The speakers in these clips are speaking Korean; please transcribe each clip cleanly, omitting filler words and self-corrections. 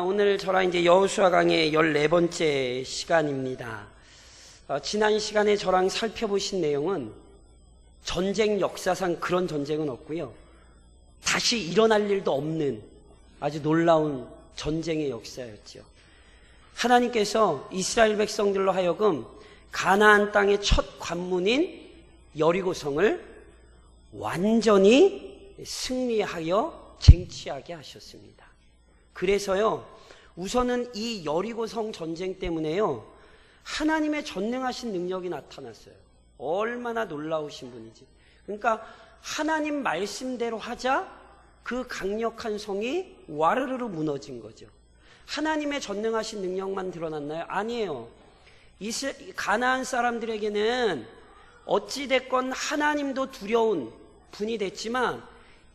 오늘 저랑 이제 여호수아 강의 14번째 시간입니다. 지난 시간에 저랑 살펴보신 내용은 전쟁 역사상 그런 전쟁은 없고요. 다시 일어날 일도 없는 아주 놀라운 전쟁의 역사였죠. 하나님께서 이스라엘 백성들로 하여금 가나안 땅의 첫 관문인 여리고성을 완전히 승리하여 쟁취하게 하셨습니다. 그래서요, 우선은 이 여리고성 전쟁 때문에요, 하나님의 전능하신 능력이 나타났어요. 얼마나 놀라우신 분이지. 그러니까 하나님 말씀대로 하자 그 강력한 성이 와르르르 무너진 거죠. 하나님의 전능하신 능력만 드러났나요? 아니에요. 가나안 사람들에게는 어찌됐건 하나님도 두려운 분이 됐지만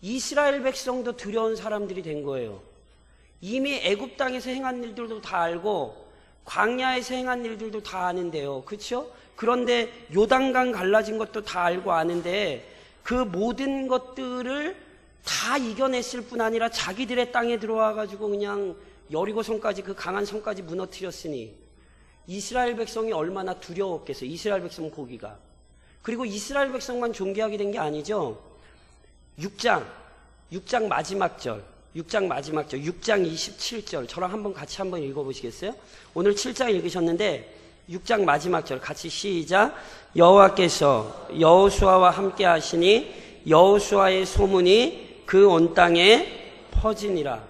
이스라엘 백성도 두려운 사람들이 된 거예요. 이미 애굽 땅에서 행한 일들도 다 알고 광야에서 행한 일들도 다 아는데요. 그렇죠? 그런데 요단강 갈라진 것도 다 알고 아는데 그 모든 것들을 다 이겨냈을 뿐 아니라 자기들의 땅에 들어와 가지고 그냥 여리고성까지, 그 강한 성까지 무너뜨렸으니 이스라엘 백성이 얼마나 두려웠겠어요. 이스라엘 백성 고기가. 그리고 이스라엘 백성만 존귀하게 된 게 아니죠. 6장 마지막 절, 6장 27절, 저랑 한번 같이 한번 읽어보시겠어요? 오늘 7장 읽으셨는데 6장 마지막 절 같이 시작. 여호와께서 여호수아와 함께 하시니 여호수아의 소문이 그 온 땅에 퍼지니라.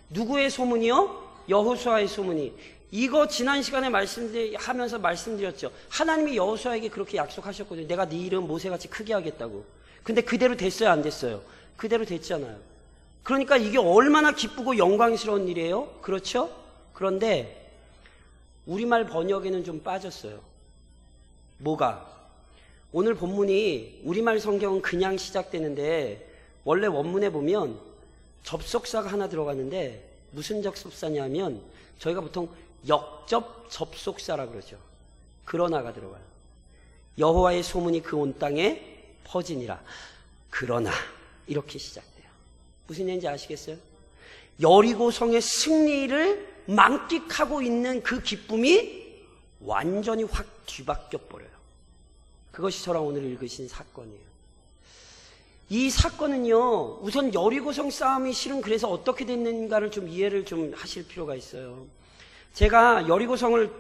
누구의 소문이요? 여호수아의 소문이. 이거 지난 시간에 하면서 말씀드렸죠. 하나님이 여호수아에게 그렇게 약속하셨거든요. 내가 네 이름 모세같이 크게 하겠다고. 근데 그대로 됐어요, 안 됐어요? 그대로 됐잖아요. 그러니까 이게 얼마나 기쁘고 영광스러운 일이에요? 그렇죠? 그런데 우리말 번역에는 좀 빠졌어요. 뭐가? 오늘 본문이 우리말 성경은 그냥 시작되는데 원래 원문에 보면 접속사가 하나 들어갔는데 무슨 접속사냐면 저희가 보통 역접 접속사라 그러죠. 그러나가 들어가요. 여호와의 소문이 그 온 땅에 퍼지니라. 그러나 이렇게 시작돼요. 무슨 얘기인지 아시겠어요? 여리고성의 승리를 만끽하고 있는 그 기쁨이 완전히 확 뒤바뀌어 버려요. 그것이 저랑 오늘 읽으신 사건이에요. 이 사건은요, 우선 여리고성 싸움이 실은 그래서 어떻게 됐는가를 좀 이해를 좀 하실 필요가 있어요. 제가 여리고성을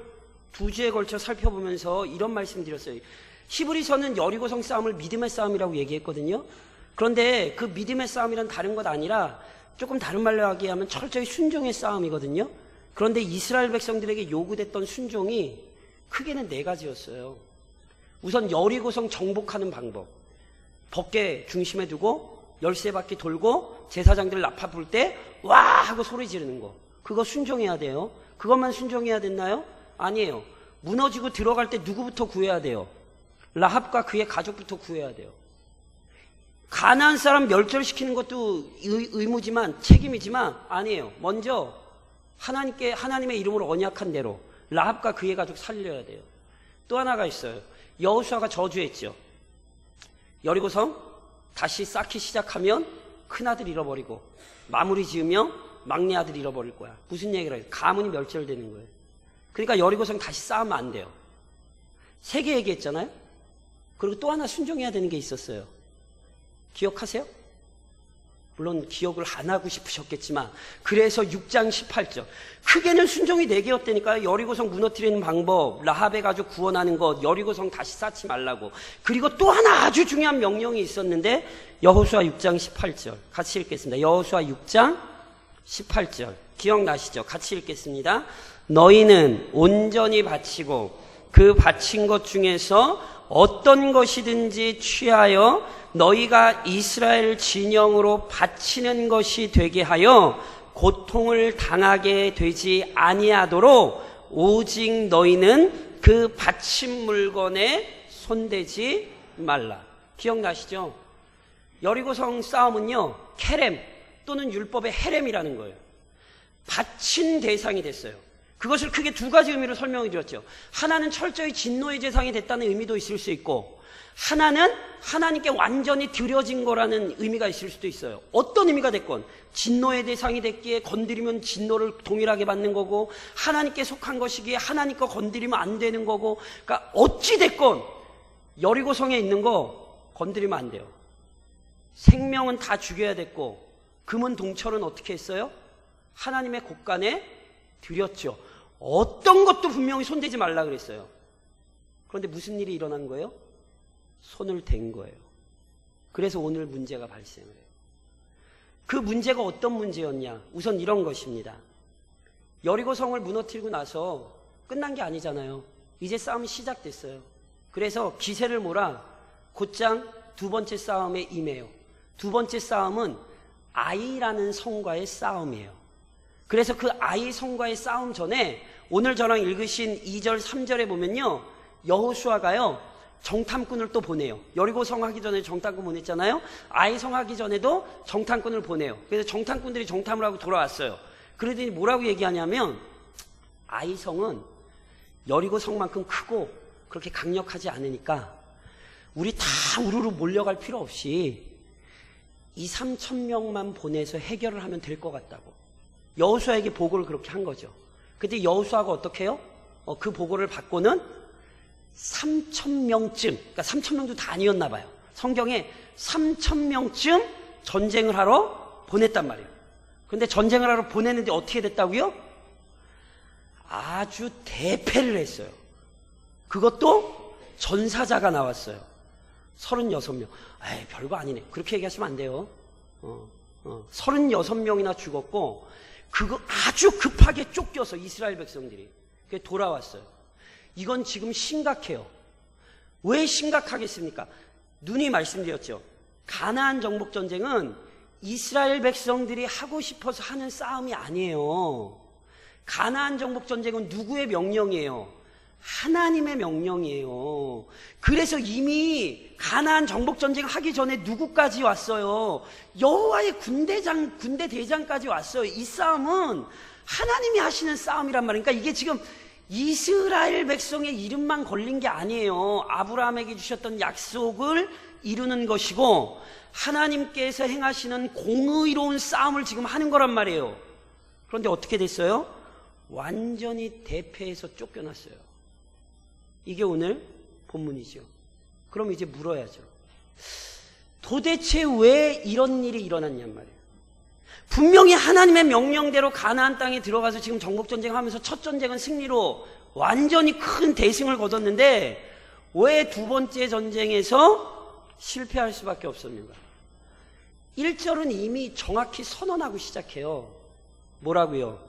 2주에 걸쳐 살펴보면서 이런 말씀 드렸어요. 히브리서는 여리고성 싸움을 믿음의 싸움이라고 얘기했거든요. 그런데 그 믿음의 싸움이란 다른 것 아니라 조금 다른 말로 하면 철저히 순종의 싸움이거든요. 그런데 이스라엘 백성들에게 요구됐던 순종이 크게는 4가지였어요. 우선 여리고성 정복하는 방법. 벗개 중심에 두고 13바퀴 돌고 제사장들 나파 불 때 와 하고 소리 지르는 거. 그거 순종해야 돼요. 그것만 순종해야 됐나요? 아니에요. 무너지고 들어갈 때 누구부터 구해야 돼요? 라합과 그의 가족부터 구해야 돼요. 가나안 사람 멸절시키는 것도 의무지만, 책임이지만 아니에요. 먼저 하나님의 이름으로 언약한 대로 라합과 그의 가족 살려야 돼요. 또 하나가 있어요. 여호수아가 저주했죠. 여리고성 다시 쌓기 시작하면 큰아들 잃어버리고 마무리 지으면 막내 아들 잃어버릴 거야. 무슨 얘기를 해요? 가문이 멸절되는 거예요. 그러니까 여리고성 다시 쌓으면 안 돼요. 3개 얘기했잖아요. 그리고 또 하나 순종해야 되는 게 있었어요. 기억하세요? 물론 기억을 안 하고 싶으셨겠지만 그래서 6장 18절 크게는 순종이 4개였다니까요. 여리고성 무너뜨리는 방법, 라합의 가족 구원하는 것, 여리고성 다시 쌓지 말라고. 그리고 또 하나 아주 중요한 명령이 있었는데 여호수아 6장 18절 같이 읽겠습니다. 여호수아 6장 18절 기억나시죠? 같이 읽겠습니다. 너희는 온전히 바치고 그 바친 것 중에서 어떤 것이든지 취하여 너희가 이스라엘 진영으로 바치는 것이 되게 하여 고통을 당하게 되지 아니하도록 오직 너희는 그 바친 물건에 손대지 말라. 기억나시죠? 여리고성 싸움은요, 케렘 또는 율법의 헤렘이라는 거예요. 바친 대상이 됐어요. 그것을 크게 두 가지 의미로 설명해 드렸죠. 하나는 철저히 진노의 대상이 됐다는 의미도 있을 수 있고, 하나는 하나님께 완전히 드려진 거라는 의미가 있을 수도 있어요. 어떤 의미가 됐건 진노의 대상이 됐기에 건드리면 진노를 동일하게 받는 거고, 하나님께 속한 것이기에 하나님 거 건드리면 안 되는 거고, 그러니까 어찌 됐건 여리고성에 있는 거 건드리면 안 돼요. 생명은 다 죽여야 됐고, 금은 동철은 어떻게 했어요? 하나님의 곳간에 드렸죠. 어떤 것도 분명히 손대지 말라 그랬어요. 그런데 무슨 일이 일어난 거예요? 손을 댄 거예요. 그래서 오늘 문제가 발생을 해요. 그 문제가 어떤 문제였냐? 우선 이런 것입니다. 여리고성을 무너뜨리고 나서 끝난 게 아니잖아요. 이제 싸움이 시작됐어요. 그래서 기세를 몰아 곧장 두 번째 싸움에 임해요. 두 번째 싸움은 아이라는 성과의 싸움이에요. 그래서 그 아이 성과의 싸움 전에 오늘 저랑 읽으신 2절 3절에 보면요, 여호수아가요 정탐꾼을 또 보내요. 여리고성 하기 전에 정탐꾼 보냈잖아요. 아이성 하기 전에도 정탐꾼을 보내요. 그래서 정탐꾼들이 정탐을 하고 돌아왔어요. 그러더니 뭐라고 얘기하냐면, 아이성은 여리고성만큼 크고 그렇게 강력하지 않으니까 우리 다 우르르 몰려갈 필요 없이 2-3천 명만 보내서 해결을 하면 될 것 같다고 여호수아에게 보고를 그렇게 한 거죠. 근데 여호수아가 어떻게 해요? 그 보고를 받고는 3,000명쯤, 그러니까 3,000명도 다 아니었나 봐요. 성경에 3,000명쯤 전쟁을 하러 보냈단 말이에요. 근데 전쟁을 하러 보냈는데 어떻게 됐다고요? 아주 대패를 했어요. 그것도 전사자가 나왔어요. 36명. 에이, 별거 아니네. 그렇게 얘기하시면 안 돼요. 36명이나 죽었고, 그거 아주 급하게 쫓겨서 이스라엘 백성들이 돌아왔어요. 이건 지금 심각해요. 왜 심각하겠습니까? 누누이 말씀드렸죠. 가나안 정복 전쟁은 이스라엘 백성들이 하고 싶어서 하는 싸움이 아니에요. 가나안 정복 전쟁은 누구의 명령이에요? 하나님의 명령이에요. 그래서 이미 가나안 정복 전쟁 하기 전에 누구까지 왔어요? 여호와의 군대 대장까지 왔어요. 이 싸움은 하나님이 하시는 싸움이란 말이니까, 이게 지금 이스라엘 백성의 이름만 걸린 게 아니에요. 아브라함에게 주셨던 약속을 이루는 것이고, 하나님께서 행하시는 공의로운 싸움을 지금 하는 거란 말이에요. 그런데 어떻게 됐어요? 완전히 대패해서 쫓겨났어요. 이게 오늘 본문이죠. 그럼 이제 물어야죠. 도대체 왜 이런 일이 일어났냔 말이에요. 분명히 하나님의 명령대로 가나안 땅에 들어가서 지금 정복전쟁 하면서 첫 전쟁은 승리로 완전히 큰 대승을 거뒀는데, 왜 두 번째 전쟁에서 실패할 수밖에 없었는가? 1절은 이미 정확히 선언하고 시작해요. 뭐라고요?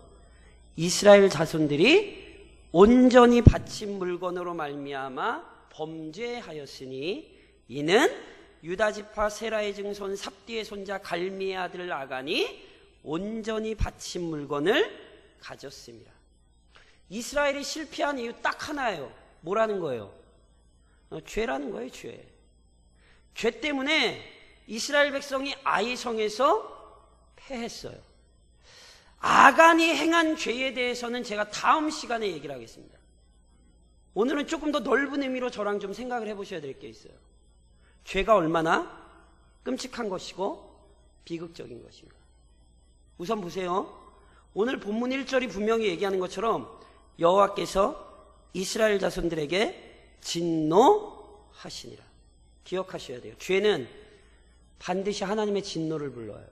이스라엘 자손들이 온전히 바친 물건으로 말미암아 범죄하였으니 이는 유다지파 세라의 증손 삽디의 손자 갈미의 아들 아간이 온전히 바친 물건을 가졌습니다. 이스라엘이 실패한 이유 딱 하나예요. 뭐라는 거예요? 죄라는 거예요. 죄 때문에 이스라엘 백성이 아이성에서 패했어요. 아간이 행한 죄에 대해서는 제가 다음 시간에 얘기를 하겠습니다. 오늘은 조금 더 넓은 의미로 저랑 좀 생각을 해보셔야 될 게 있어요. 죄가 얼마나 끔찍한 것이고 비극적인 것인가. 우선 보세요. 오늘 본문 1절이 분명히 얘기하는 것처럼 여호와께서 이스라엘 자손들에게 진노하시니라. 기억하셔야 돼요. 죄는 반드시 하나님의 진노를 불러요.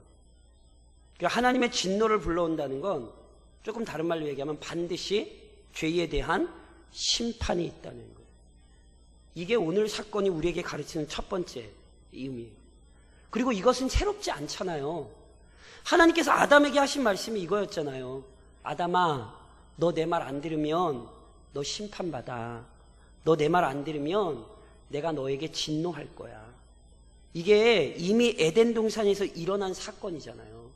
그러니까 하나님의 진노를 불러온다는 건 조금 다른 말로 얘기하면 반드시 죄에 대한 심판이 있다는 거예요. 이게 오늘 사건이 우리에게 가르치는 첫 번째 의미예요. 그리고 이것은 새롭지 않잖아요. 하나님께서 아담에게 하신 말씀이 이거였잖아요. 아담아, 너 내 말 안 들으면 너 심판받아. 너 내 말 안 들으면 내가 너에게 진노할 거야. 이게 이미 에덴 동산에서 일어난 사건이잖아요.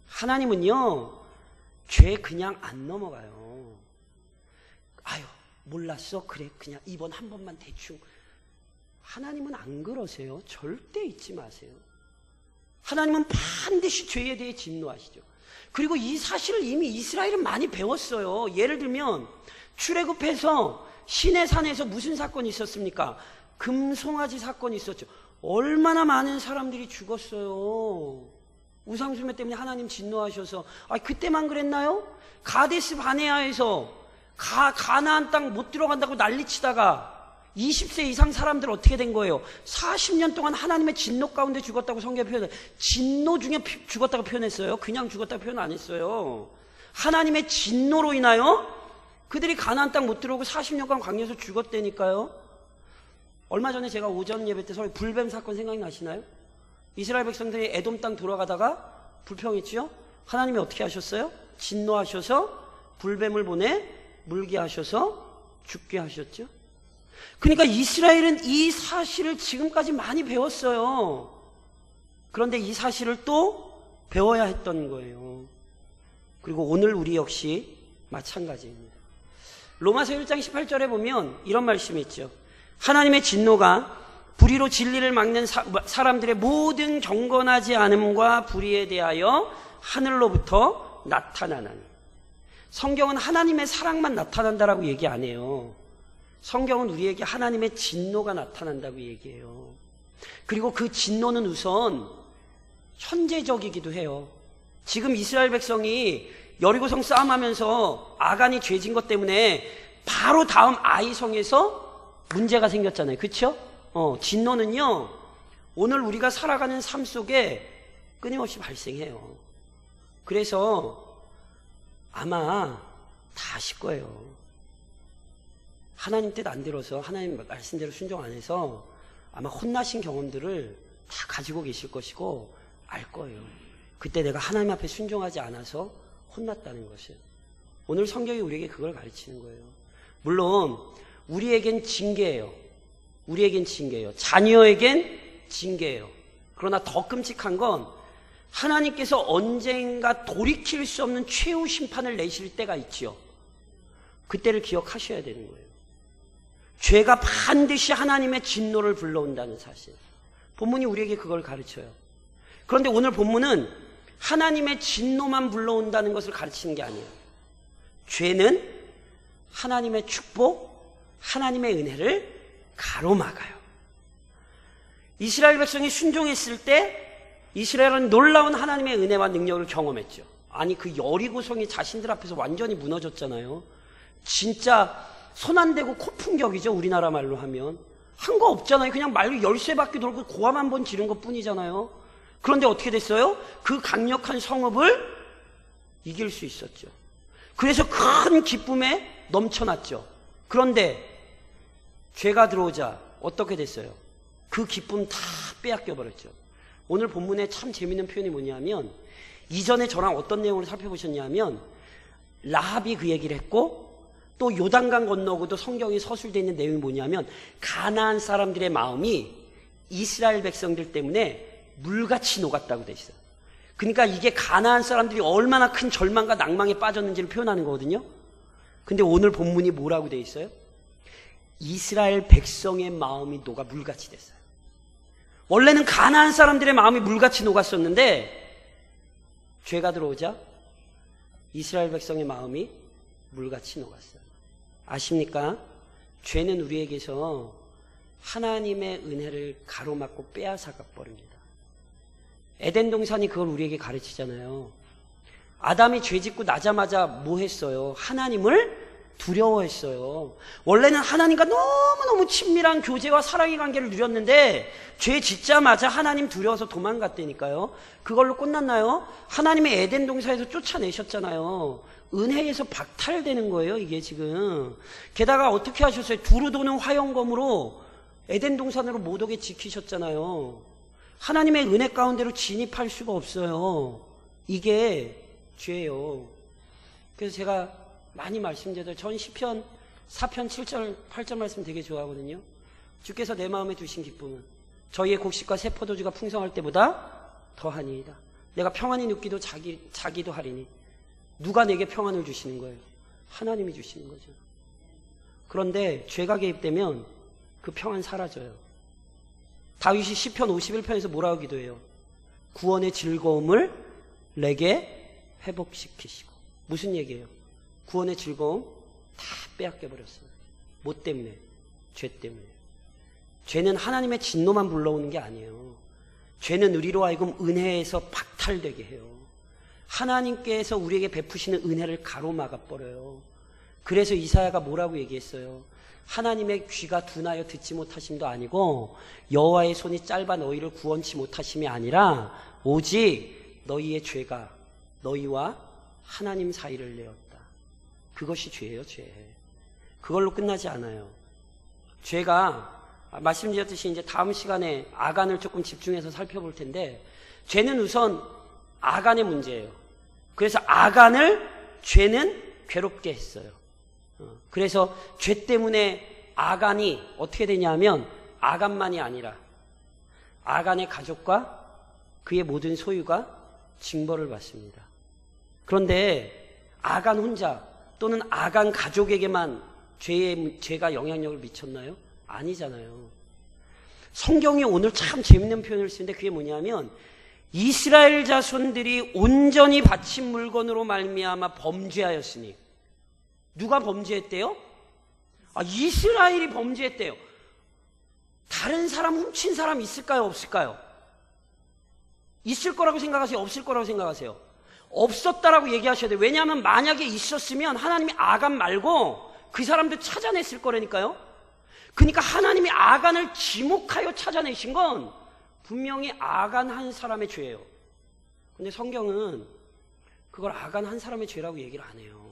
하나님은요, 죄 그냥 안 넘어가요. 아유, 몰랐어? 그래, 그냥 이번 한 번만 대충. 하나님은 안 그러세요. 절대 잊지 마세요. 하나님은 반드시 죄에 대해 진노하시죠. 그리고 이 사실을 이미 이스라엘은 많이 배웠어요. 예를 들면 출애굽해서 시내산에서 무슨 사건이 있었습니까? 금송아지 사건이 있었죠. 얼마나 많은 사람들이 죽었어요. 우상숭배 때문에 하나님 진노하셔서. 그때만 그랬나요? 가데스 바네아에서 가나안 땅 못 들어간다고 난리치다가 20세 이상 사람들 어떻게 된 거예요? 40년 동안 하나님의 진노 가운데 죽었다고 성경에 표현해요. 진노 중에 죽었다고 표현했어요. 그냥 죽었다고 표현 안 했어요. 하나님의 진노로 인하여 그들이 가나안 땅 못 들어오고 40년간 광야에서 죽었다니까요. 얼마 전에 제가 오전 예배 때 서울 불뱀 사건 생각나시나요? 이스라엘 백성들이 에돔 땅 돌아가다가 불평했죠. 하나님이 어떻게 하셨어요? 진노하셔서 불뱀을 보내 물게 하셔서 죽게 하셨죠. 그러니까 이스라엘은 이 사실을 지금까지 많이 배웠어요. 그런데 이 사실을 또 배워야 했던 거예요. 그리고 오늘 우리 역시 마찬가지입니다. 로마서 1장 18절에 보면 이런 말씀이 있죠. 하나님의 진노가 불의로 진리를 막는 사람들의 모든 경건하지 않음과 불의에 대하여 하늘로부터 나타나나니. 성경은 하나님의 사랑만 나타난다라고 얘기 안 해요. 성경은 우리에게 하나님의 진노가 나타난다고 얘기해요. 그리고 그 진노는 우선 현재적이기도 해요. 지금 이스라엘 백성이 여리고성 싸움하면서 아간이 죄진 것 때문에 바로 다음 아이성에서 문제가 생겼잖아요. 그렇죠? 진노는요, 오늘 우리가 살아가는 삶 속에 끊임없이 발생해요. 그래서 아마 다 아실 거예요. 하나님 뜻 안 들어서 하나님 말씀대로 순종 안 해서 아마 혼나신 경험들을 다 가지고 계실 것이고 알 거예요. 그때 내가 하나님 앞에 순종하지 않아서 혼났다는 것을. 오늘 성경이 우리에게 그걸 가르치는 거예요. 물론 우리에겐 징계예요. 우리에겐 징계예요. 자녀에겐 징계예요. 그러나 더 끔찍한 건 하나님께서 언젠가 돌이킬 수 없는 최후 심판을 내실 때가 있죠. 그때를 기억하셔야 되는 거예요. 죄가 반드시 하나님의 진노를 불러온다는 사실. 본문이 우리에게 그걸 가르쳐요. 그런데 오늘 본문은 하나님의 진노만 불러온다는 것을 가르치는 게 아니에요. 죄는 하나님의 축복, 하나님의 은혜를 가로막아요. 이스라엘 백성이 순종했을 때 이스라엘은 놀라운 하나님의 은혜와 능력을 경험했죠. 아니, 그 여리고성이 자신들 앞에서 완전히 무너졌잖아요. 진짜 손 안 대고 코풍격이죠. 우리나라 말로 하면. 한 거 없잖아요. 그냥 말로 13바퀴 돌고 고함 한 번 지른 것 뿐이잖아요. 그런데 어떻게 됐어요? 그 강력한 성읍을 이길 수 있었죠. 그래서 큰 기쁨에 넘쳐났죠. 그런데 죄가 들어오자 어떻게 됐어요? 그 기쁨 다 빼앗겨 버렸죠. 오늘 본문에 참 재밌는 표현이 뭐냐면, 이전에 저랑 어떤 내용을 살펴보셨냐면 라합이 그 얘기를 했고, 또 요단강 건너고도 성경이 서술되어 있는 내용이 뭐냐면 가나안 사람들의 마음이 이스라엘 백성들 때문에 물같이 녹았다고 돼 있어요. 그러니까 이게 가나안 사람들이 얼마나 큰 절망과 낭망에 빠졌는지를 표현하는 거거든요. 근데 오늘 본문이 뭐라고 돼 있어요? 이스라엘 백성의 마음이 녹아 물같이 됐어요. 원래는 가나안 사람들의 마음이 물같이 녹았었는데 죄가 들어오자 이스라엘 백성의 마음이 물같이 녹았어요. 아십니까? 죄는 우리에게서 하나님의 은혜를 가로막고 빼앗아가 버립니다. 에덴 동산이 그걸 우리에게 가르치잖아요. 아담이 죄 짓고 나자마자 뭐 했어요? 하나님을 두려워했어요. 원래는 하나님과 너무너무 친밀한 교제와 사랑의 관계를 누렸는데 죄 짓자마자 하나님 두려워서 도망갔다니까요. 그걸로 끝났나요? 하나님의 에덴 동산에서 쫓아내셨잖아요. 은혜에서 박탈되는 거예요, 이게 지금. 게다가 어떻게 하셨어요? 두루 도는 화영검으로 에덴 동산으로 못 오게 지키셨잖아요. 하나님의 은혜 가운데로 진입할 수가 없어요. 이게 죄예요. 그래서 제가 많이 말씀드려요. 전 시편 4편 7절 8절 말씀 되게 좋아하거든요. 주께서 내 마음에 두신 기쁨은 저희의 곡식과 새 포도주가 풍성할 때보다 더하니이다. 내가 평안히 눕기도 자기도 하리니. 누가 내게 평안을 주시는 거예요? 하나님이 주시는 거죠. 그런데 죄가 개입되면 그 평안 사라져요. 다윗이 시편 51편에서 뭐라고 기도해요? 구원의 즐거움을 내게 회복시키시고. 무슨 얘기예요? 구원의 즐거움 다 빼앗겨버렸어요. 뭐 때문에? 죄 때문에. 죄는 하나님의 진노만 불러오는 게 아니에요. 죄는 우리로 하여금 은혜에서 박탈되게 해요. 하나님께서 우리에게 베푸시는 은혜를 가로막아 버려요. 그래서 이사야가 뭐라고 얘기했어요? 하나님의 귀가 둔하여 듣지 못하심도 아니고 여호와의 손이 짧아 너희를 구원치 못하심이 아니라 오직 너희의 죄가 너희와 하나님 사이를 내었다. 그것이 죄예요, 죄. 그걸로 끝나지 않아요. 죄가 말씀드렸듯이 이제 다음 시간에 아간을 조금 집중해서 살펴볼 텐데, 죄는 우선 아간의 문제예요. 그래서 아간을 죄는 괴롭게 했어요. 그래서 죄 때문에 아간이 어떻게 되냐면 아간만이 아니라 아간의 가족과 그의 모든 소유가 징벌을 받습니다. 그런데 아간 혼자 또는 아간 가족에게만 죄가 영향력을 미쳤나요? 아니잖아요. 성경이 오늘 참 재밌는 표현을 쓰는데 그게 뭐냐면 이스라엘 자손들이 온전히 바친 물건으로 말미암아 범죄하였으니. 누가 범죄했대요? 이스라엘이 범죄했대요. 다른 사람 훔친 사람 있을까요? 없을까요? 있을 거라고 생각하세요? 없을 거라고 생각하세요? 없었다라고 얘기하셔야 돼요. 왜냐하면 만약에 있었으면 하나님이 아간 말고 그 사람들 찾아냈을 거라니까요. 그러니까 하나님이 아간을 지목하여 찾아내신 건 분명히 아간 한 사람의 죄예요. 근데 성경은 그걸 아간 한 사람의 죄라고 얘기를 안 해요.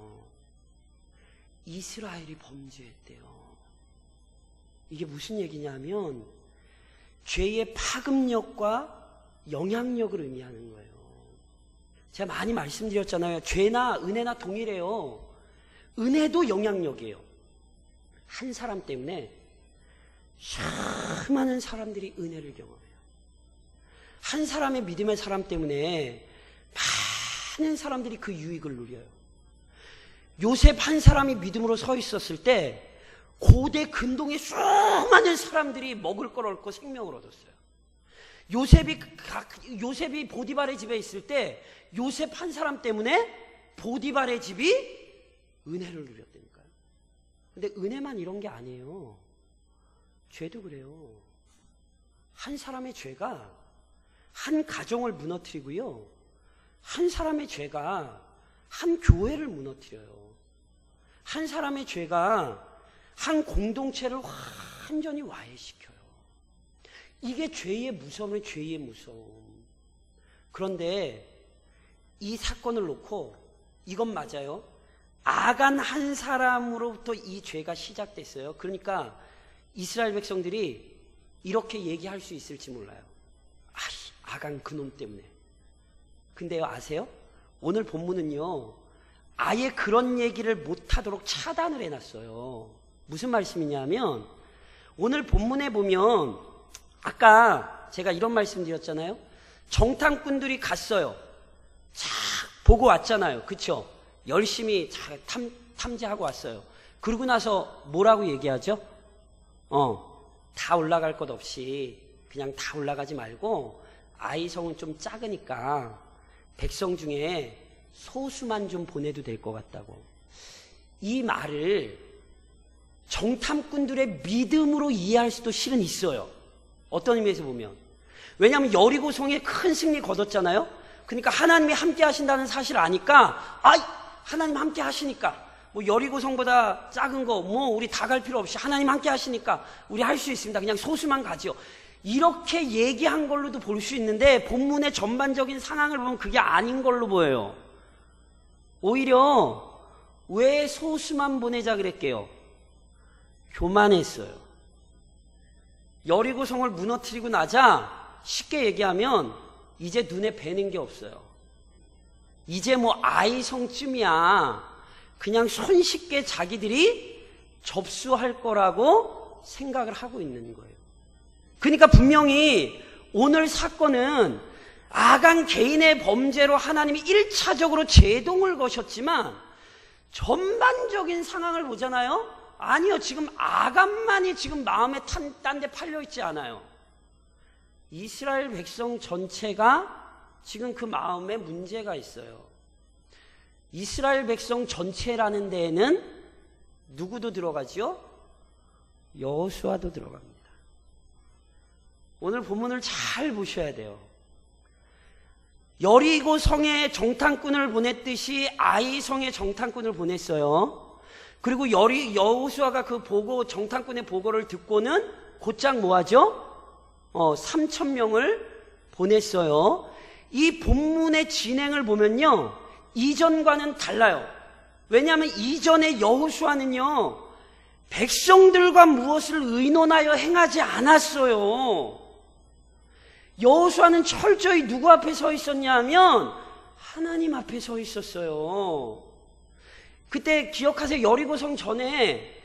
이스라엘이 범죄했대요. 이게 무슨 얘기냐면 죄의 파급력과 영향력을 의미하는 거예요. 제가 많이 말씀드렸잖아요. 죄나 은혜나 동일해요. 은혜도 영향력이에요. 한 사람 때문에 수많은 사람들이 은혜를 경험해요. 한 사람의 믿음의 사람 때문에 많은 사람들이 그 유익을 누려요. 요셉 한 사람이 믿음으로 서 있었을 때 고대 근동의 수많은 사람들이 먹을 걸 얻고 생명을 얻었어요. 요셉이 보디발의 집에 있을 때 요셉 한 사람 때문에 보디발의 집이 은혜를 누렸다니까요. 근데 은혜만 이런 게 아니에요. 죄도 그래요. 한 사람의 죄가 한 가정을 무너뜨리고요. 한 사람의 죄가 한 교회를 무너뜨려요. 한 사람의 죄가 한 공동체를 완전히 와해시켜요. 이게 죄의 무서움은 죄의 무서움. 그런데 이 사건을 놓고 이건 맞아요. 아간 한 사람으로부터 이 죄가 시작됐어요. 그러니까 이스라엘 백성들이 이렇게 얘기할 수 있을지 몰라요. 아간 그놈 때문에. 근데요, 아세요? 오늘 본문은요, 아예 그런 얘기를 못하도록 차단을 해놨어요. 무슨 말씀이냐면 오늘 본문에 보면 아까 제가 이런 말씀 드렸잖아요. 정탐꾼들이 갔어요. 자, 보고 왔잖아요. 그쵸? 열심히 탐지하고 왔어요. 그러고 나서 뭐라고 얘기하죠? 다 올라갈 것 없이 그냥 다 올라가지 말고 아이성은 좀 작으니까 백성 중에 소수만 좀 보내도 될 것 같다고. 이 말을 정탐꾼들의 믿음으로 이해할 수도 실은 있어요. 어떤 의미에서 보면. 왜냐하면 여리고성에 큰 승리 거뒀잖아요. 그러니까 하나님이 함께 하신다는 사실을 아니까 하나님 함께 하시니까 뭐 여리고성보다 작은 거 뭐 우리 다 갈 필요 없이 하나님 함께 하시니까 우리 할 수 있습니다. 그냥 소수만 가지요. 이렇게 얘기한 걸로도 볼 수 있는데 본문의 전반적인 상황을 보면 그게 아닌 걸로 보여요. 오히려 왜 소수만 보내자 그랬게요? 교만했어요. 여리고성을 무너뜨리고 나자 쉽게 얘기하면 이제 눈에 뵈는 게 없어요. 이제 뭐 아이성쯤이야 그냥 손쉽게 자기들이 접수할 거라고 생각을 하고 있는 거예요. 그러니까 분명히 오늘 사건은 아간 개인의 범죄로 하나님이 1차적으로 제동을 거셨지만 전반적인 상황을 보잖아요. 아니요, 지금 아간만이 지금 마음에 딴 데 팔려 있지 않아요. 이스라엘 백성 전체가 지금 그 마음에 문제가 있어요. 이스라엘 백성 전체라는 데에는 누구도 들어가죠? 여호수아도 들어갑니다. 오늘 본문을 잘 보셔야 돼요. 여리고 성에 정탐꾼을 보냈듯이 아이 성에 정탐꾼을 보냈어요. 그리고 여호수아가 그 정탐꾼의 보고를 듣고는 곧장 뭐하죠? 3,000명을 보냈어요. 이 본문의 진행을 보면요, 이전과는 달라요. 왜냐하면 이전에 여호수아는요, 백성들과 무엇을 의논하여 행하지 않았어요. 여호수아는 철저히 누구 앞에 서 있었냐 하면 하나님 앞에 서 있었어요. 그때 기억하세요. 여리고성 전에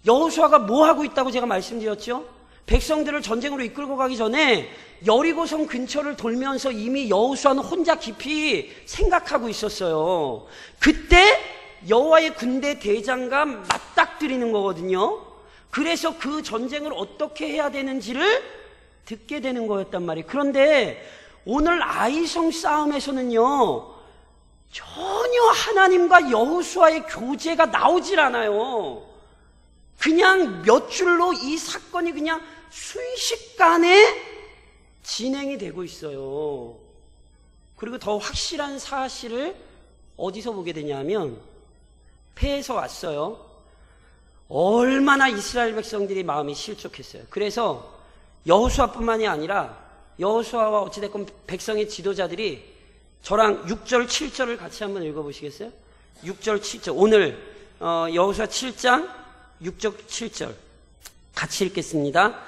여호수아가 뭐 하고 있다고 제가 말씀드렸죠? 백성들을 전쟁으로 이끌고 가기 전에 여리고성 근처를 돌면서 이미 여호수아는 혼자 깊이 생각하고 있었어요. 그때 여호와의 군대 대장과 맞닥뜨리는 거거든요. 그래서 그 전쟁을 어떻게 해야 되는지를 듣게 되는 거였단 말이에요. 그런데 오늘 아이성 싸움에서는요, 전혀 하나님과 여호수아의 교제가 나오질 않아요. 그냥 몇 줄로 이 사건이 그냥 순식간에 진행이 되고 있어요. 그리고 더 확실한 사실을 어디서 보게 되냐면 패해서 왔어요. 얼마나 이스라엘 백성들이 마음이 실족했어요. 그래서 여호수아뿐만이 아니라 여호수아와 어찌됐건 백성의 지도자들이 저랑 6절 7절을 같이 한번 읽어보시겠어요? 6절 7절 오늘 여호수아 7장 6절 7절 같이 읽겠습니다.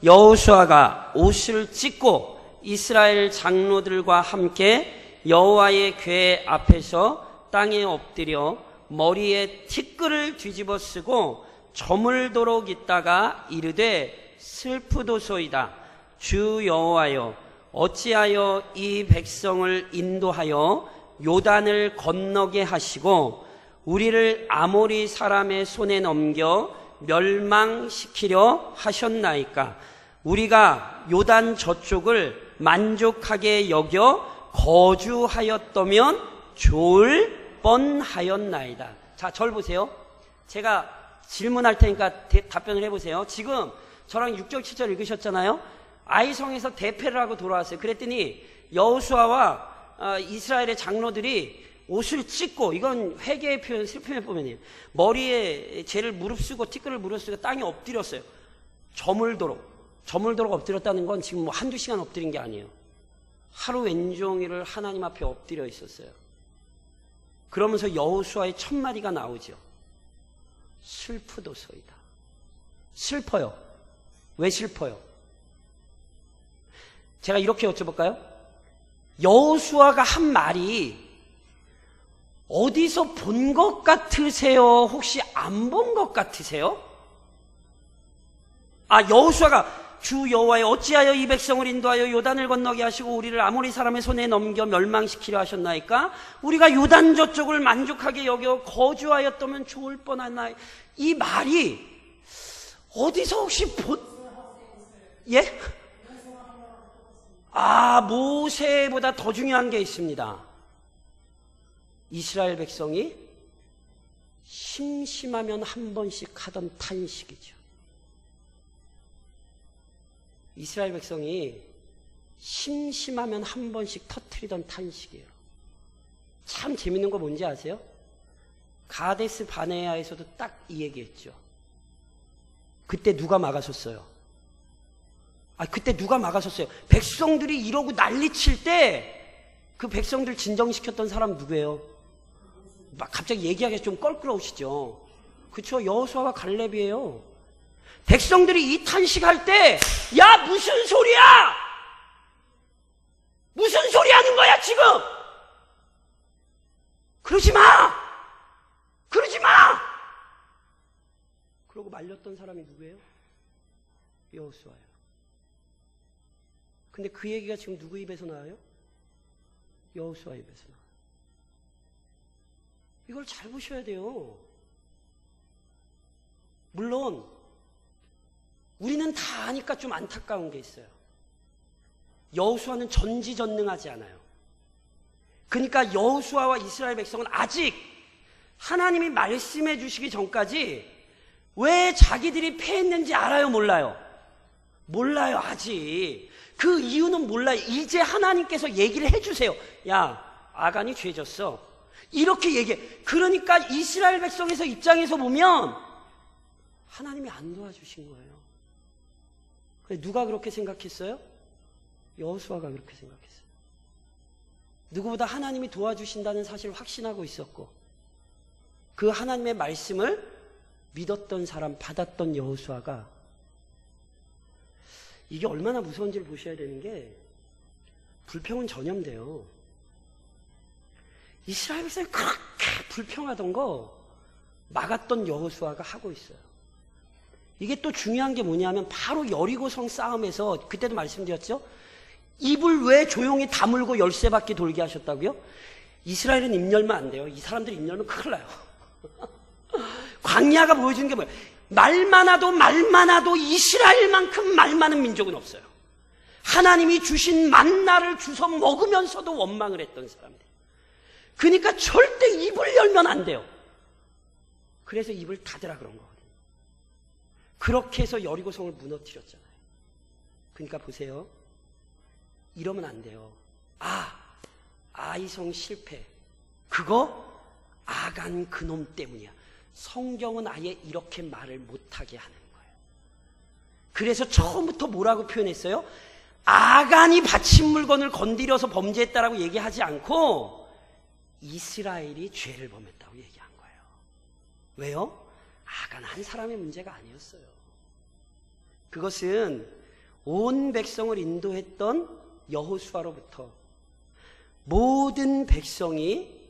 여호수아가 옷을 찢고 이스라엘 장로들과 함께 여호와의 궤 앞에서 땅에 엎드려 머리에 티끌을 뒤집어 쓰고 저물도록 있다가 이르되 슬프도소이다. 주 여호와여, 어찌하여 이 백성을 인도하여 요단을 건너게 하시고 우리를 아모리 사람의 손에 넘겨 멸망시키려 하셨나이까? 우리가 요단 저쪽을 만족하게 여겨 거주하였다면 좋을 뻔하였나이다. 자, 절 보세요. 제가 질문할 테니까 답변을 해보세요. 지금 저랑 6절 7절 읽으셨잖아요. 아이성에서 대패를 하고 돌아왔어요. 그랬더니 여호수아와 이스라엘의 장로들이 옷을 찢고, 이건 회개의 표현, 슬픔의 표현이에요. 머리에 죄를 무릅쓰고 티끌을 무릅쓰고 땅에 엎드렸어요. 저물도록 엎드렸다는 건 지금 뭐 한두 시간 엎드린 게 아니에요. 하루 왼종일을 하나님 앞에 엎드려 있었어요. 그러면서 여호수아의 첫 마디가 나오죠. 슬프도소이다. 슬퍼요. 왜 슬퍼요? 제가 이렇게 여쭤볼까요? 여호수아가 한 말이 어디서 본 것 같으세요? 혹시 안 본 것 같으세요? 여호수아가 주 여호와여, 어찌하여 이 백성을 인도하여 요단을 건너게 하시고 우리를 아모리 사람의 손에 넘겨 멸망시키려 하셨나이까? 우리가 요단 저쪽을 만족하게 여겨 거주하였다면 좋을 뻔하나이. 이 말이 어디서 혹시 예? 모세보다 더 중요한 게 있습니다. 이스라엘 백성이 심심하면 한 번씩 하던 탄식이죠. 이스라엘 백성이 심심하면 한 번씩 터뜨리던 탄식이에요. 참 재밌는 거 뭔지 아세요? 가데스 바네아에서도 딱 이 얘기했죠. 그때 누가 막아섰어요? 그때 누가 막아섰어요? 백성들이 이러고 난리칠 때 그 백성들 진정시켰던 사람 누구예요? 막 갑자기 얘기하기가 좀 껄끄러우시죠? 그쵸? 여호수아와 갈렙이에요. 백성들이 이 탄식할 때, 야, 무슨 소리야! 무슨 소리 하는 거야, 지금! 그러지 마! 그러지 마! 그러고 말렸던 사람이 누구예요? 여호수아예요. 근데 그 얘기가 지금 누구 입에서 나와요? 여호수아 입에서 나와요. 이걸 잘 보셔야 돼요. 물론 우리는 다 아니까 좀 안타까운 게 있어요. 여호수아는 전지전능하지 않아요. 그러니까 여호수아와 이스라엘 백성은 아직 하나님이 말씀해 주시기 전까지 왜 자기들이 패했는지 알아요, 몰라요? 몰라요, 아직. 그 이유는 몰라요. 이제 하나님께서 얘기를 해주세요. 야, 아간이 죄졌어. 이렇게 얘기해. 그러니까 이스라엘 백성에서 입장에서 보면 하나님이 안 도와주신 거예요. 누가 그렇게 생각했어요? 여호수아가 그렇게 생각했어요. 누구보다 하나님이 도와주신다는 사실을 확신하고 있었고, 그 하나님의 말씀을 믿었던 사람, 받았던 여호수아가, 이게 얼마나 무서운지를 보셔야 되는 게, 불평은 전염돼요. 이스라엘 백성이 그렇게 불평하던 거 막았던 여호수아가 하고 있어요. 이게 또 중요한 게 뭐냐면 바로 여리고성 싸움에서, 그때도 말씀드렸죠? 입을 왜 조용히 다물고 13바퀴 돌게 하셨다고요? 이스라엘은 입 열면 안 돼요. 이 사람들이 입 열면 큰일 나요. 광야가 보여주는 게 뭐예요? 말 많아도 이스라엘만큼 말 많은 민족은 없어요. 하나님이 주신 만나를 주워 먹으면서도 원망을 했던 사람들. 그러니까 절대 입을 열면 안 돼요. 그래서 입을 닫으라 그런 거거든요. 그렇게 해서 여리고성을 무너뜨렸잖아요. 그러니까 보세요. 이러면 안 돼요. 아이성 실패. 그거 아간 그놈 때문이야. 성경은 아예 이렇게 말을 못하게 하는 거예요. 그래서 처음부터 뭐라고 표현했어요? 아간이 바친 물건을 건드려서 범죄했다라고 얘기하지 않고 이스라엘이 죄를 범했다고 얘기한 거예요. 왜요? 아간 한 사람의 문제가 아니었어요. 그것은 온 백성을 인도했던 여호수아로부터 모든 백성이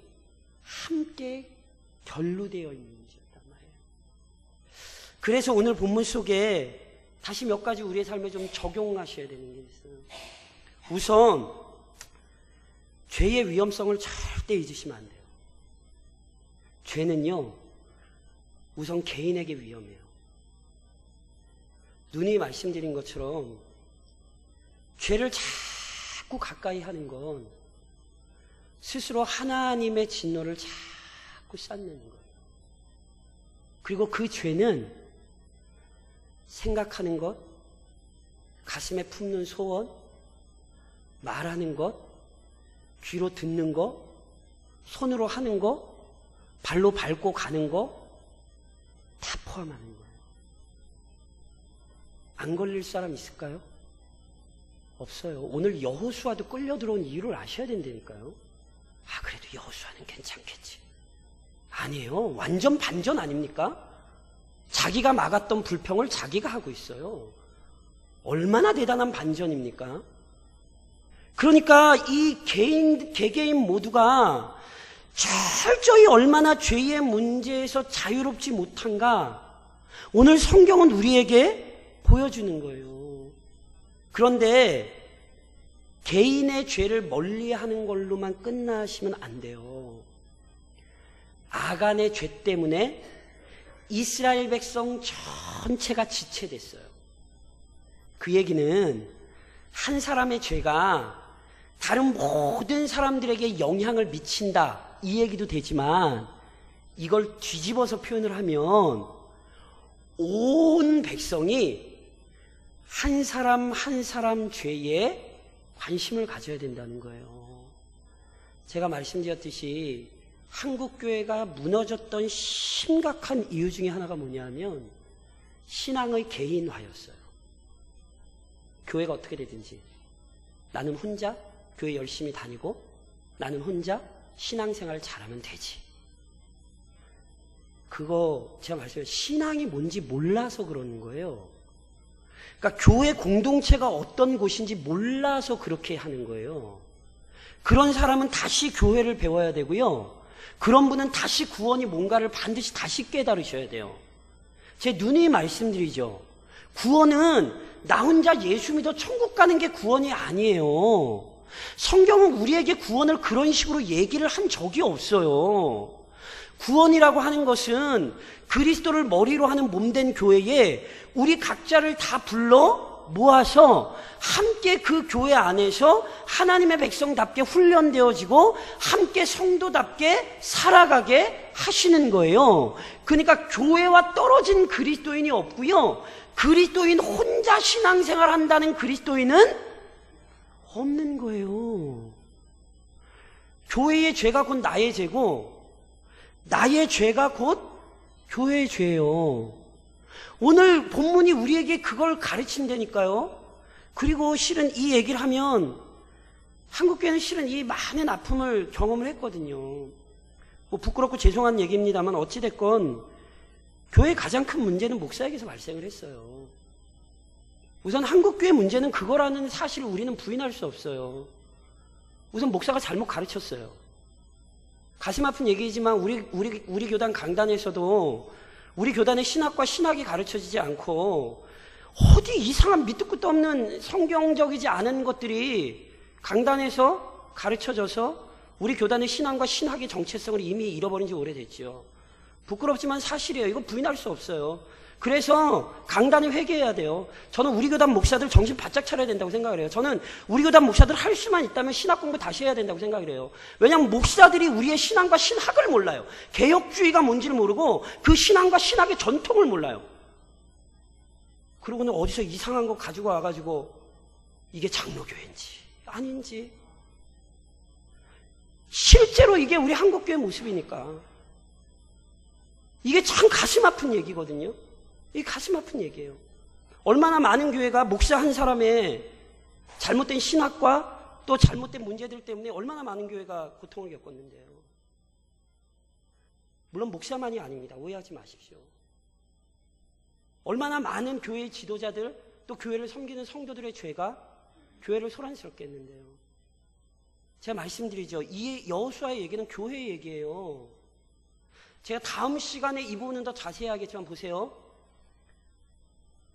함께 결루되어 있는 문제였단 말이에요. 그래서 오늘 본문 속에 다시 몇 가지 우리의 삶에 좀 적용하셔야 되는 게 있어요. 우선 죄의 위험성을 절대 잊으시면 안 돼요. 죄는요, 우선 개인에게 위험해요. 누님이 말씀드린 것처럼 죄를 자꾸 가까이 하는 건 스스로 하나님의 진노를 자꾸 쌓는 거예요. 그리고 그 죄는 생각하는 것, 가슴에 품는 소원, 말하는 것, 귀로 듣는 것, 손으로 하는 것, 발로 밟고 가는 것 다 포함하는 거예요. 안 걸릴 사람 있을까요? 없어요. 오늘 여호수아도 끌려 들어온 이유를 아셔야 된다니까요. 그래도 여호수아는 괜찮겠지. 아니에요. 완전 반전 아닙니까? 자기가 막았던 불평을 자기가 하고 있어요. 얼마나 대단한 반전입니까? 그러니까 이 개개인 모두가 철저히 얼마나 죄의 문제에서 자유롭지 못한가, 오늘 성경은 우리에게 보여주는 거예요. 그런데 개인의 죄를 멀리하는 걸로만 끝나시면 안 돼요. 아간의 죄 때문에 이스라엘 백성 전체가 지체됐어요. 그 얘기는 한 사람의 죄가 다른 모든 사람들에게 영향을 미친다, 이 얘기도 되지만, 이걸 뒤집어서 표현을 하면 온 백성이 한 사람 한 사람 죄에 관심을 가져야 된다는 거예요. 제가 말씀드렸듯이 한국교회가 무너졌던 심각한 이유 중에 하나가 뭐냐면 신앙의 개인화였어요. 교회가 어떻게 되든지 나는 혼자 교회 열심히 다니고 나는 혼자 신앙생활을 잘하면 되지. 그거 제가 말씀드린 신앙이 뭔지 몰라서 그러는 거예요. 그러니까 교회 공동체가 어떤 곳인지 몰라서 그렇게 하는 거예요. 그런 사람은 다시 교회를 배워야 되고요. 그런 분은 다시 구원이 뭔가를 반드시 다시 깨달으셔야 돼요. 제 누님이 말씀드리죠. 구원은 나 혼자 예수 믿어 천국 가는 게 구원이 아니에요. 성경은 우리에게 구원을 그런 식으로 얘기를 한 적이 없어요. 구원이라고 하는 것은 그리스도를 머리로 하는 몸된 교회에 우리 각자를 다 불러 모아서 함께 그 교회 안에서 하나님의 백성답게 훈련되어지고 함께 성도답게 살아가게 하시는 거예요. 그러니까 교회와 떨어진 그리스도인이 없고요. 그리스도인 혼자 신앙생활 한다는 그리스도인은 없는 거예요. 교회의 죄가 곧 나의 죄고 나의 죄가 곧 교회의 죄예요. 오늘 본문이 우리에게 그걸 가르친다니까요. 그리고 실은 이 얘기를 하면 한국교회는 실은 이 많은 아픔을 경험을 했거든요. 뭐 부끄럽고 죄송한 얘기입니다만 어찌됐건 교회의 가장 큰 문제는 목사에게서 발생을 했어요. 우선 한국교회 문제는 그거라는 사실을 우리는 부인할 수 없어요. 우선 목사가 잘못 가르쳤어요. 가슴 아픈 얘기지만 우리 교단 강단에서도 우리 교단의 신학과 신학이 가르쳐지지 않고 어디 이상한 밑도 끝도 없는 성경적이지 않은 것들이 강단에서 가르쳐져서 우리 교단의 신앙과 신학의 정체성을 이미 잃어버린 지 오래됐죠. 부끄럽지만 사실이에요. 이거 부인할 수 없어요. 그래서 강단에 회개해야 돼요. 저는 우리 교단 목사들 정신 바짝 차려야 된다고 생각을 해요. 저는 우리 교단 목사들 할 수만 있다면 신학 공부 다시 해야 된다고 생각을 해요. 왜냐하면 목사들이 우리의 신앙과 신학을 몰라요. 개혁주의가 뭔지를 모르고 그 신앙과 신학의 전통을 몰라요. 그러고는 어디서 이상한 거 가지고 와가지고 이게 장로교회인지 아닌지 실제로 이게 우리 한국교회 모습이니까 이게 참 가슴 아픈 얘기거든요. 이게 가슴 아픈 얘기예요. 얼마나 많은 교회가 목사 한 사람의 잘못된 신학과 또 잘못된 문제들 때문에 얼마나 많은 교회가 고통을 겪었는데요. 물론 목사만이 아닙니다. 오해하지 마십시오. 얼마나 많은 교회의 지도자들 또 교회를 섬기는 성도들의 죄가 교회를 소란스럽게 했는데요. 제가 말씀드리죠. 이 여호수아의 얘기는 교회의 얘기예요. 제가 다음 시간에 이 부분은 더 자세히 하겠지만 보세요.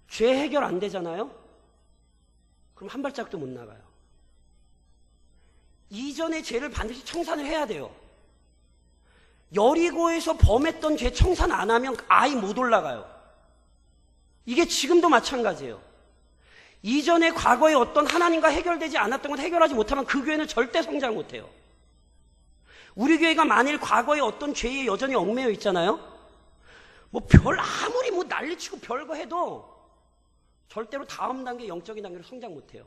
죄 해결 안 되잖아요? 그럼 한 발짝도 못 나가요. 이전의 죄를 반드시 청산을 해야 돼요. 여리고에서 범했던 죄 청산 안 하면 아예 못 올라가요. 이게 지금도 마찬가지예요. 이전에 과거에 어떤 하나님과 해결되지 않았던 것 해결하지 못하면 그 교회는 절대 성장 못해요. 우리 교회가 만일 과거에 어떤 죄에 여전히 얽매여 있잖아요. 뭐 아무리 뭐 난리치고 별거 해도 절대로 다음 단계 영적인 단계로 성장 못해요.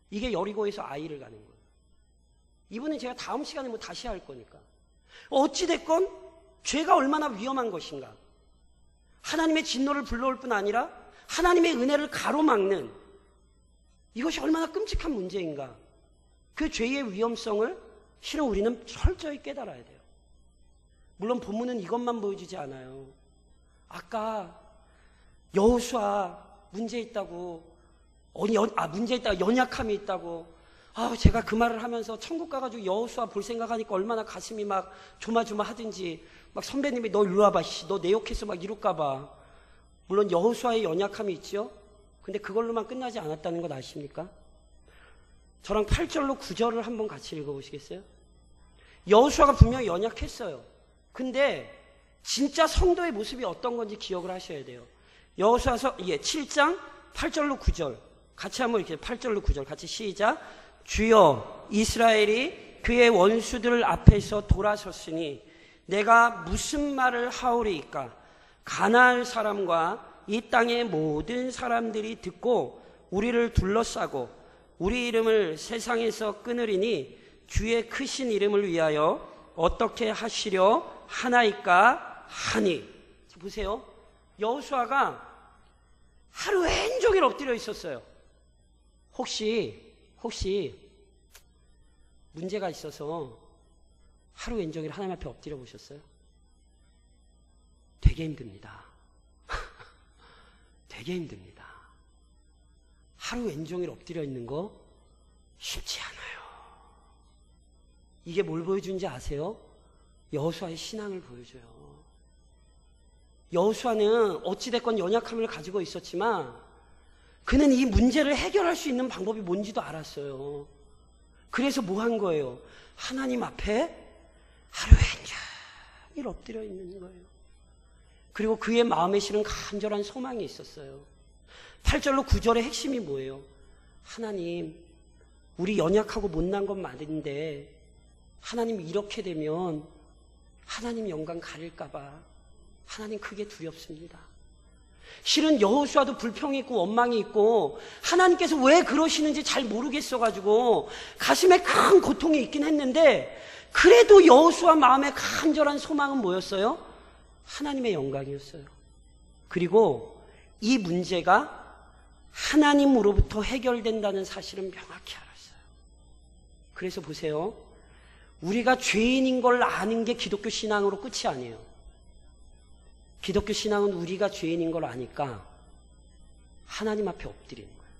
이게 여리고에서 아이를 가는 거예요. 이분은 제가 다음 시간에 뭐 다시 할 거니까. 어찌됐건 죄가 얼마나 위험한 것인가. 하나님의 진노를 불러올 뿐 아니라 하나님의 은혜를 가로막는 이것이 얼마나 끔찍한 문제인가. 그 죄의 위험성을 실은 우리는 철저히 깨달아야 돼요. 물론 본문은 이것만 보여주지 않아요. 아까 여호수아 문제 있다고 문제 있다고 연약함이 있다고 제가 그 말을 하면서 천국 가가지고 여호수아 볼 생각하니까 얼마나 가슴이 막 조마조마하든지 막 선배님이 너 일로 와봐 너 내 욕해서 막 이럴까봐. 물론 여호수아의 연약함이 있죠. 근데 그걸로만 끝나지 않았다는 것 아십니까? 저랑 8절로 9절을 한번 같이 읽어보시겠어요? 여호수아가 분명히 연약했어요. 근데 진짜 성도의 모습이 어떤 건지 기억을 하셔야 돼요. 여호수아서 7장 8절로 9절 같이 한번 이렇게 8절로 9절 같이 시작. 주여 이스라엘이 그의 원수들 앞에서 돌아섰으니 내가 무슨 말을 하오리이까. 가나안 사람과 이 땅의 모든 사람들이 듣고 우리를 둘러싸고 우리 이름을 세상에서 끊으리니 주의 크신 이름을 위하여 어떻게 하시려 하나이까 하니. 보세요. 여호수아가 하루 종일 엎드려 있었어요. 혹시 문제가 있어서 하루 종일 하나님 앞에 엎드려 보셨어요? 되게 힘듭니다. 되게 힘듭니다. 하루 종일 엎드려 있는 거 쉽지 않아요. 이게 뭘 보여주는지 아세요? 여호수아의 신앙을 보여줘요. 여호수아는 어찌됐건 연약함을 가지고 있었지만 그는 이 문제를 해결할 수 있는 방법이 뭔지도 알았어요. 그래서 뭐 한 거예요? 하나님 앞에 하루 종일 엎드려 있는 거예요. 그리고 그의 마음에 실은 간절한 소망이 있었어요. 8절로 9절의 핵심이 뭐예요? 하나님, 우리 연약하고 못난 건 맞는데 하나님 이렇게 되면 하나님 영광 가릴까봐 하나님 그게 두렵습니다. 실은 여호수아도 불평이 있고 원망이 있고 하나님께서 왜 그러시는지 잘 모르겠어가지고 가슴에 큰 고통이 있긴 했는데 그래도 여호수아 마음에 간절한 소망은 뭐였어요? 하나님의 영광이었어요. 그리고 이 문제가 하나님으로부터 해결된다는 사실은 명확히 알았어요. 그래서 보세요. 우리가 죄인인 걸 아는 게 기독교 신앙으로 끝이 아니에요. 기독교 신앙은 우리가 죄인인 걸 아니까 하나님 앞에 엎드리는 거예요.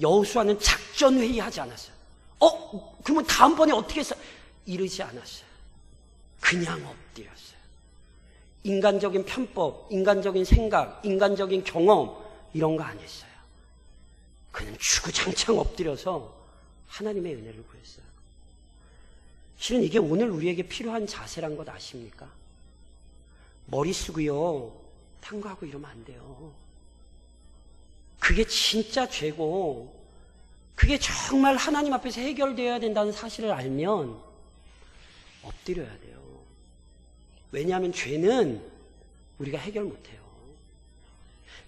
여호수아는 작전회의 하지 않았어요. 그러면 다음번에 어떻게 해서 이러지 않았어요. 그냥 엎드렸어요. 인간적인 편법, 인간적인 생각, 인간적인 경험 이런 거 안 했어요. 그는 주구장창 엎드려서 하나님의 은혜를 구했어요. 실은 이게 오늘 우리에게 필요한 자세란 것 아십니까? 머리 쓰고요, 탕구하고 이러면 안 돼요. 그게 진짜 죄고 그게 정말 하나님 앞에서 해결되어야 된다는 사실을 알면 엎드려야 돼요. 왜냐하면 죄는 우리가 해결 못해요.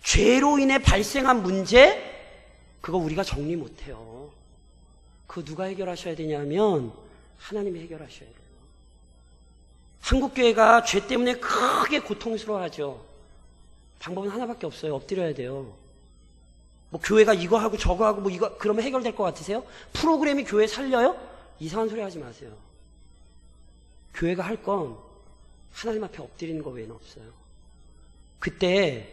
죄로 인해 발생한 문제, 그거 우리가 정리 못해요. 그거 누가 해결하셔야 되냐면 하나님이 해결하셔야 돼요. 한국교회가 죄 때문에 크게 고통스러워하죠. 방법은 하나밖에 없어요. 엎드려야 돼요. 뭐 교회가 이거 하고 저거 하고 뭐 이거 그러면 해결될 것 같으세요? 프로그램이 교회 살려요? 이상한 소리 하지 마세요. 교회가 할 건 하나님 앞에 엎드리는 거 외에는 없어요. 그때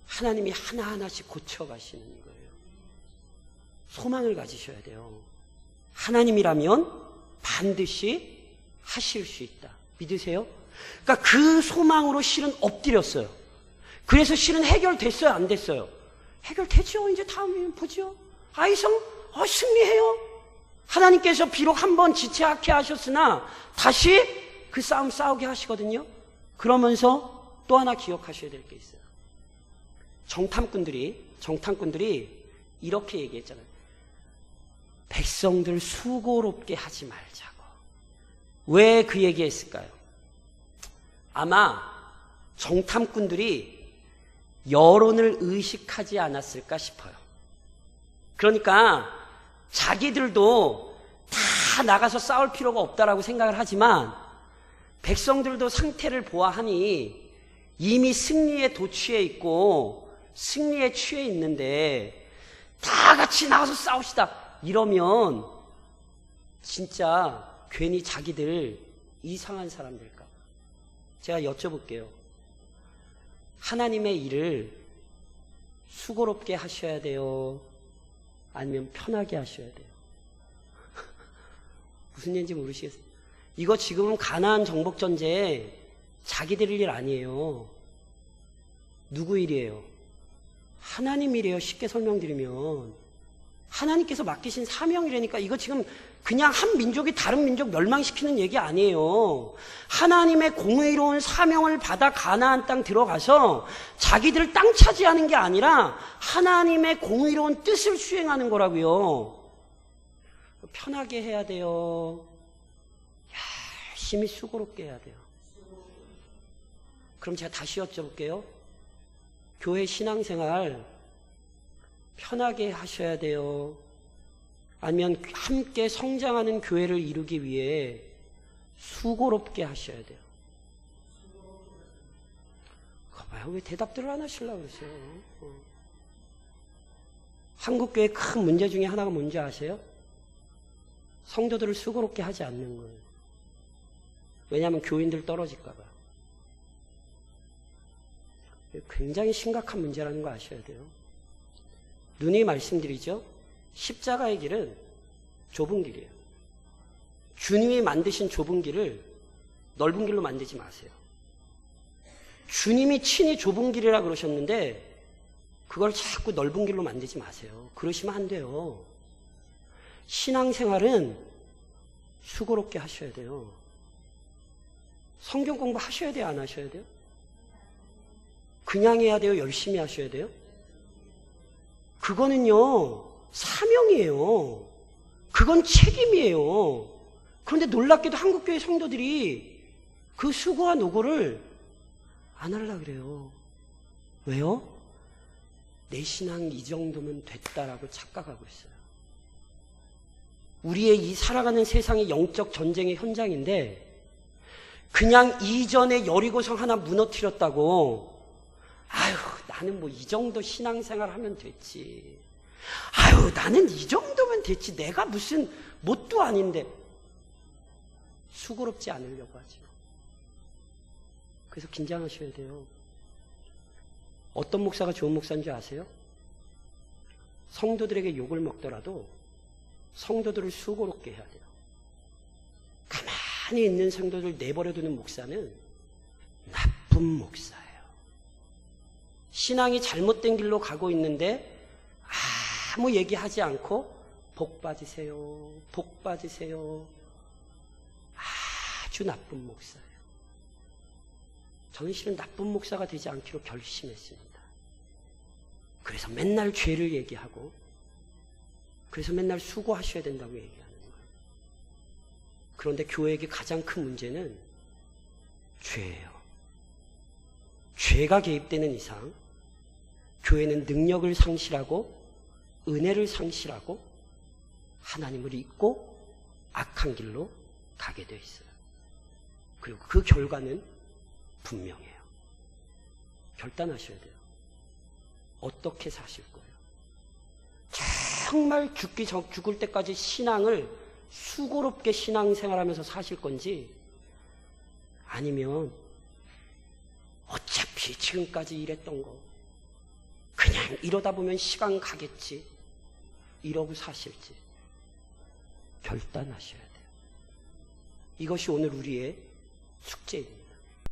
하나님이 하나하나씩 고쳐가시는 거예요. 소망을 가지셔야 돼요. 하나님이라면 반드시 하실 수 있다. 믿으세요? 그러니까 그 소망으로 실은 엎드렸어요. 그래서 실은 해결됐어요? 안 됐어요? 해결됐죠? 이제 다음에 보죠. 아이성, 승리해요. 하나님께서 비록 한번 지체하게 하셨으나 다시 그 싸움 싸우게 하시거든요. 그러면서 또 하나 기억하셔야 될 게 있어요. 정탐꾼들이 이렇게 얘기했잖아요. 백성들 수고롭게 하지 말자고. 왜 그 얘기했을까요? 아마 정탐꾼들이 여론을 의식하지 않았을까 싶어요. 그러니까 자기들도 다 나가서 싸울 필요가 없다라고 생각을 하지만 백성들도 상태를 보아하니 이미 승리에 도취해 있고 승리에 취해 있는데 다 같이 나가서 싸웁시다 이러면 진짜 괜히 자기들 이상한 사람 될까 봐. 제가 여쭤볼게요. 하나님의 일을 수고롭게 하셔야 돼요? 아니면 편하게 하셔야 돼요? 무슨 얘기인지 모르시겠어요? 이거 지금은 가나안 정복 전쟁 자기들 일 아니에요. 누구 일이에요? 하나님 일이에요. 쉽게 설명드리면 하나님께서 맡기신 사명이라니까. 이거 지금 그냥 한 민족이 다른 민족 멸망시키는 얘기 아니에요. 하나님의 공의로운 사명을 받아 가나안 땅 들어가서 자기들 땅 차지하는 게 아니라 하나님의 공의로운 뜻을 수행하는 거라고요. 편하게 해야 돼요? 열심히 수고롭게 해야 돼요? 그럼 제가 다시 여쭤볼게요. 교회 신앙생활 편하게 하셔야 돼요? 아니면 함께 성장하는 교회를 이루기 위해 수고롭게 하셔야 돼요? 봐봐요. 왜 대답들을 안 하시려고 그러세요? 한국교회의 큰 문제 중에 하나가 뭔지 아세요? 성도들을 수고롭게 하지 않는 거예요. 왜냐하면 교인들 떨어질까 봐. 굉장히 심각한 문제라는 거 아셔야 돼요. 누누이 말씀드리죠. 십자가의 길은 좁은 길이에요. 주님이 만드신 좁은 길을 넓은 길로 만들지 마세요. 주님이 친히 좁은 길이라 그러셨는데 그걸 자꾸 넓은 길로 만들지 마세요. 그러시면 안 돼요. 신앙생활은 수고롭게 하셔야 돼요. 성경 공부 하셔야 돼요? 안 하셔야 돼요? 그냥 해야 돼요? 열심히 하셔야 돼요? 그거는요, 사명이에요. 그건 책임이에요. 그런데 놀랍게도 한국교회 성도들이 그 수고와 노고를 안 하려고 그래요. 왜요? 내 신앙 이 정도면 됐다라고 착각하고 있어요. 우리의 이 살아가는 세상이 영적 전쟁의 현장인데 그냥 이전에 여리고성 하나 무너뜨렸다고 아유 나는 뭐 이 정도 신앙생활 하면 됐지. 아유 나는 이 정도면 됐지. 내가 무슨 뭣도 아닌데. 수고롭지 않으려고 하죠. 그래서 긴장하셔야 돼요. 어떤 목사가 좋은 목사인 줄 아세요? 성도들에게 욕을 먹더라도 성도들을 수고롭게 해야 돼요. 가만히 있는 성도들 내버려두는 목사는 나쁜 목사예요. 신앙이 잘못된 길로 가고 있는데 아무 얘기하지 않고 복 받으세요. 복 받으세요. 아주 나쁜 목사예요. 저는 실은 나쁜 목사가 되지 않기로 결심했습니다. 그래서 맨날 죄를 얘기하고 그래서 맨날 수고하셔야 된다고 얘기하는 거예요. 그런데 교회에게 가장 큰 문제는 죄예요. 죄가 개입되는 이상 교회는 능력을 상실하고 은혜를 상실하고 하나님을 잊고 악한 길로 가게 돼 있어요. 그리고 그 결과는 분명해요. 결단하셔야 돼요. 어떻게 사실 거예요? 정말 죽을 때까지 신앙을 수고롭게 신앙생활하면서 사실 건지 아니면 어차피 지금까지 이랬던 거 그냥 이러다 보면 시간 가겠지 이러고 사실지 결단하셔야 돼요. 이것이 오늘 우리의 숙제입니다.